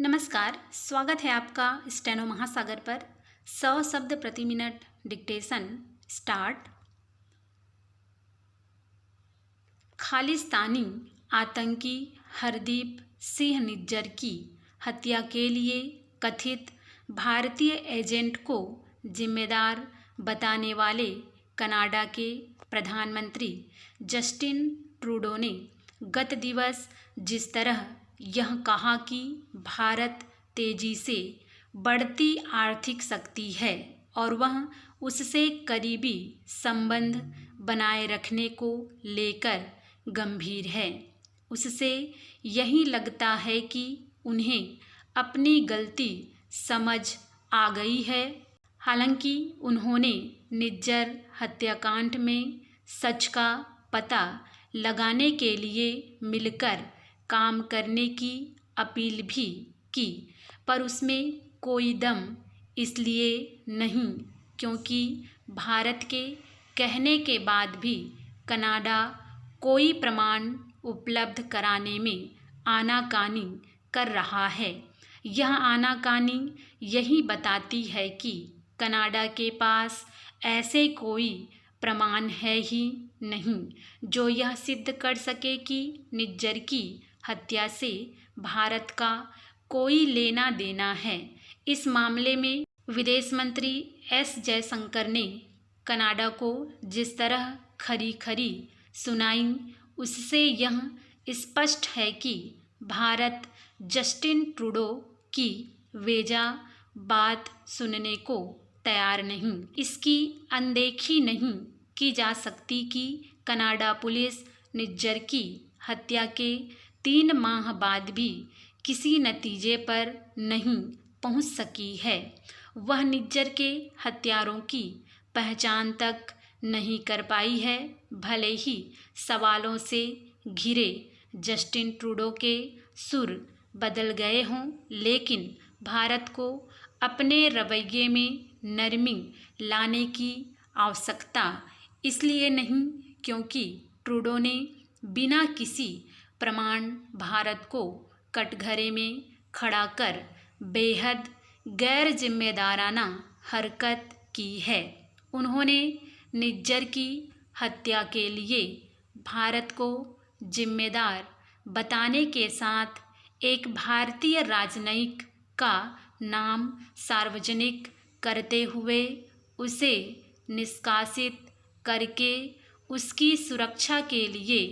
नमस्कार, स्वागत है आपका स्टेनो महासागर पर। 100 शब्द प्रति मिनट डिक्टेशन स्टार्ट। खालिस्तानी आतंकी हरदीप सिंह निज्जर की हत्या के लिए कथित भारतीय एजेंट को जिम्मेदार बताने वाले कनाडा के प्रधानमंत्री जस्टिन ट्रूडो ने गत दिवस जिस तरह यह कहा कि भारत तेजी से बढ़ती आर्थिक शक्ति है और वह उससे करीबी संबंध बनाए रखने को लेकर गंभीर है, उससे यही लगता है कि उन्हें अपनी गलती समझ आ गई है। हालांकि उन्होंने निज्जर हत्याकांड में सच का पता लगाने के लिए मिलकर काम करने की अपील भी की, पर उसमें कोई दम इसलिए नहीं क्योंकि भारत के कहने के बाद भी कनाडा कोई प्रमाण उपलब्ध कराने में आनाकानी कर रहा है। यह आनाकानी यही बताती है कि कनाडा के पास ऐसे कोई प्रमाण है ही नहीं जो यह सिद्ध कर सके कि निज्जर की हत्या से भारत का कोई लेना देना है। इस मामले में विदेश मंत्री एस जयशंकर ने कनाडा को जिस तरह खरी खरी सुनाई, उससे यह स्पष्ट है कि भारत जस्टिन ट्रूडो की वेजा बात सुनने को तैयार नहीं। इसकी अनदेखी नहीं की जा सकती कि कनाडा पुलिस निज्जर की हत्या के 3 माह बाद भी किसी नतीजे पर नहीं पहुंच सकी है। वह निज्जर के हत्यारों की पहचान तक नहीं कर पाई है। भले ही सवालों से घिरे जस्टिन ट्रूडो के सुर बदल गए हों, लेकिन भारत को अपने रवैये में नरमी लाने की आवश्यकता इसलिए नहीं क्योंकि ट्रूडो ने बिना किसी प्रमाण भारत को कटघरे में खड़ा कर बेहद गैर जिम्मेदाराना हरकत की है। उन्होंने निज्जर की हत्या के लिए भारत को जिम्मेदार बताने के साथ एक भारतीय राजनयिक का नाम सार्वजनिक करते हुए उसे निष्कासित करके उसकी सुरक्षा के लिए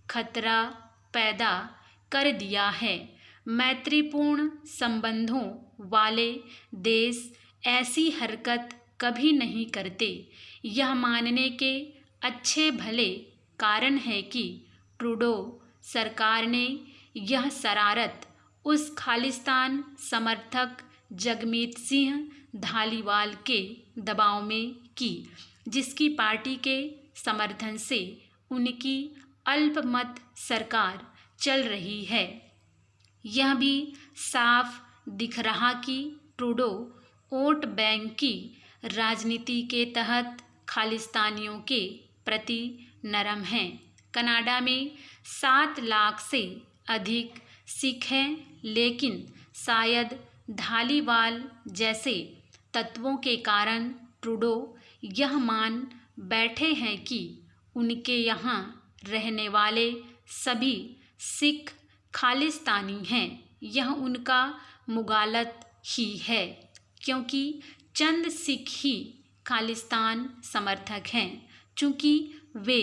खतरा पैदा कर दिया है। मैत्रीपूर्ण संबंधों वाले देश ऐसी हरकत कभी नहीं करते। यह मानने के अच्छे भले कारण है कि ट्रूडो सरकार ने यह शरारत उस खालिस्तान समर्थक जगमीत सिंह धालीवाल के दबाव में की जिसकी पार्टी के समर्थन से उनकी अल्पमत सरकार चल रही है। यह भी साफ दिख रहा कि ट्रूडो वोट बैंक की राजनीति के तहत खालिस्तानियों के प्रति नरम हैं। कनाडा में 7 लाख से अधिक सिख हैं, लेकिन शायद धालीवाल जैसे तत्वों के कारण ट्रूडो यह मान बैठे हैं कि उनके यहाँ रहने वाले सभी सिख खालिस्तानी हैं। यह उनका मुगालत ही है क्योंकि चंद सिख ही खालिस्तान समर्थक हैं। चूँकि वे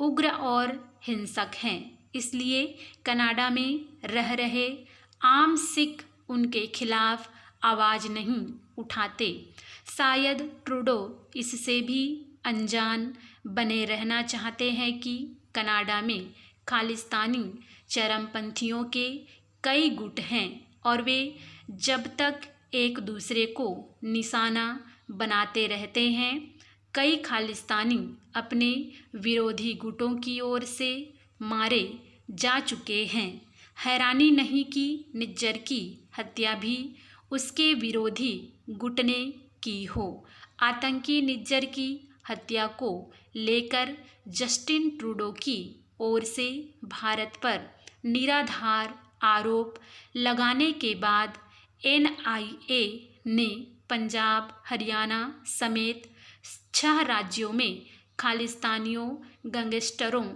उग्र और हिंसक हैं, इसलिए कनाडा में रह रहे आम सिख उनके खिलाफ आवाज़ नहीं उठाते। शायद ट्रूडो इससे भी अनजान बने रहना चाहते हैं कि कनाडा में खालिस्तानी चरमपंथियों के कई गुट हैं और वे जब तक एक दूसरे को निशाना बनाते रहते हैं, कई खालिस्तानी अपने विरोधी गुटों की ओर से मारे जा चुके हैं। हैरानी नहीं कि निज्जर की हत्या भी उसके विरोधी गुट ने की हो। आतंकी निज्जर की हत्या को लेकर जस्टिन ट्रूडो की ओर से भारत पर निराधार आरोप लगाने के बाद NIA ने पंजाब, हरियाणा समेत 6 राज्यों में खालिस्तानियों, गैंगस्टरों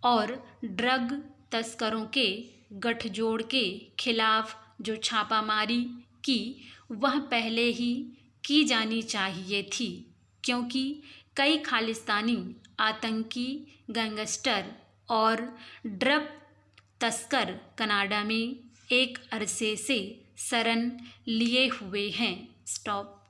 और ड्रग तस्करों के गठजोड़ के खिलाफ जो छापामारी की वह पहले ही की जानी चाहिए थी, क्योंकि कई खालिस्तानी आतंकी, गैंगस्टर और ड्रग तस्कर कनाडा में एक अरसे से शरण लिए हुए हैं। स्टॉप।